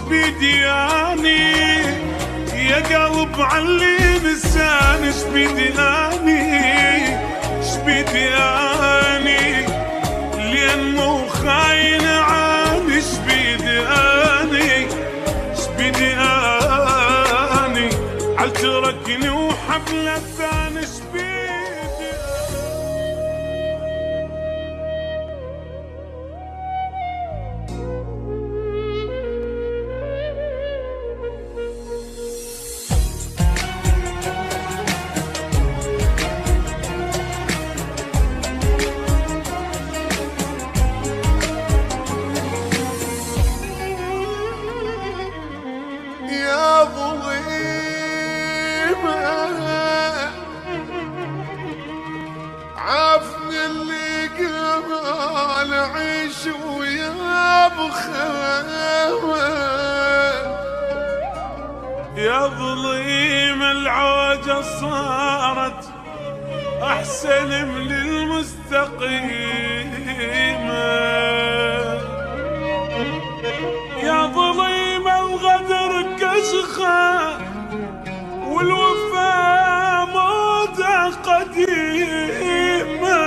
شبيدي اني يا قلب علي لسان، شبيدي اني شبيدي اني لانه خاين عاني، شبيدي اني شبيدي اني عل تركني وحبل الثاني شبيدي. يا ظليمة عافني اللي قال عيش ويا بخاوة، يا ظليم العوجة صارت أحسن من المستقيمة، يا ظليم الغدر كشخة والوفا موتة قديمة،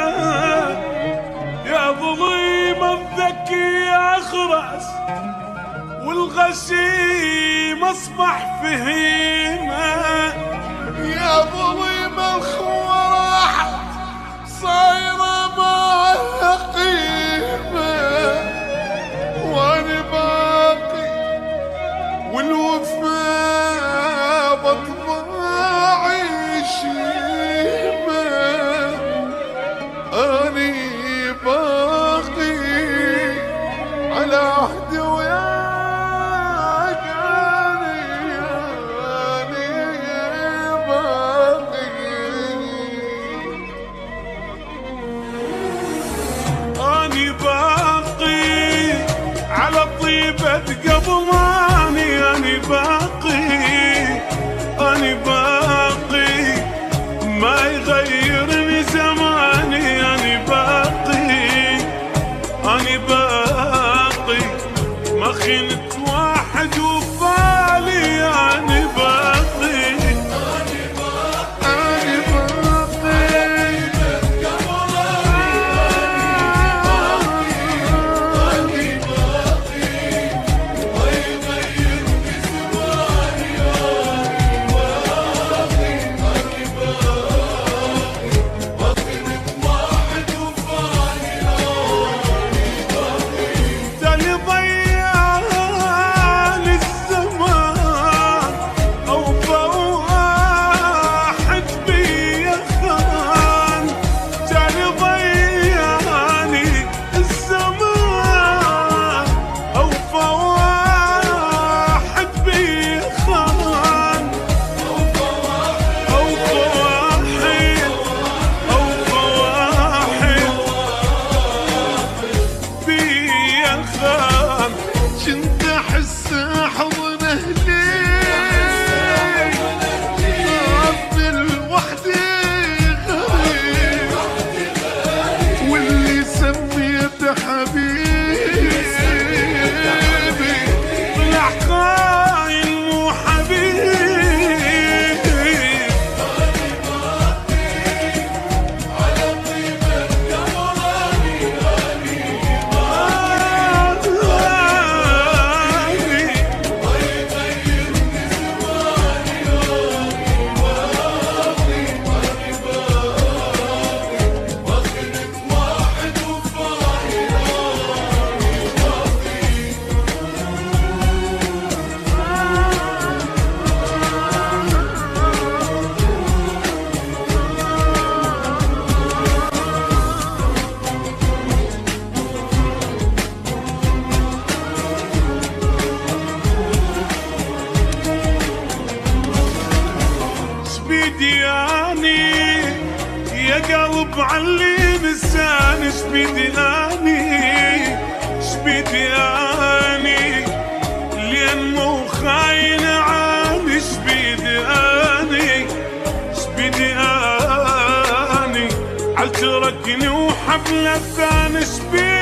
يا ظليم الذكي أخرس والغشيم أصبح فهيمة، يا ظليم الخوارح صايرة معها قيمة، وأنا باقي والوفاء بطباعي شيمة، أني باقي على عهدي وياك، أني باقي أني باقي على طيبة قبضاني، أني باقي أني باقي ما يغيرني زماني، أني باقي أني باقي ما خنت واحد وفالي، أني باقي أني باقي تالي ضيعان الزمان أوفى واحد بيا خان، تالي ضيعاني الزمان أوفى واحد بيا خان، أوفى واحد بيا خان. كنت احس حضنه ليه افضل وحدي غريب، واللي سميته حبيبي طلع خاين مو حبيب، شبيدي اني يا قلب علي لسان، شبيدي اني شبيدي اني لانه خاين عاني، شبيدي اني شبيدي اني عل تركني وحبل الثاني شبيدي.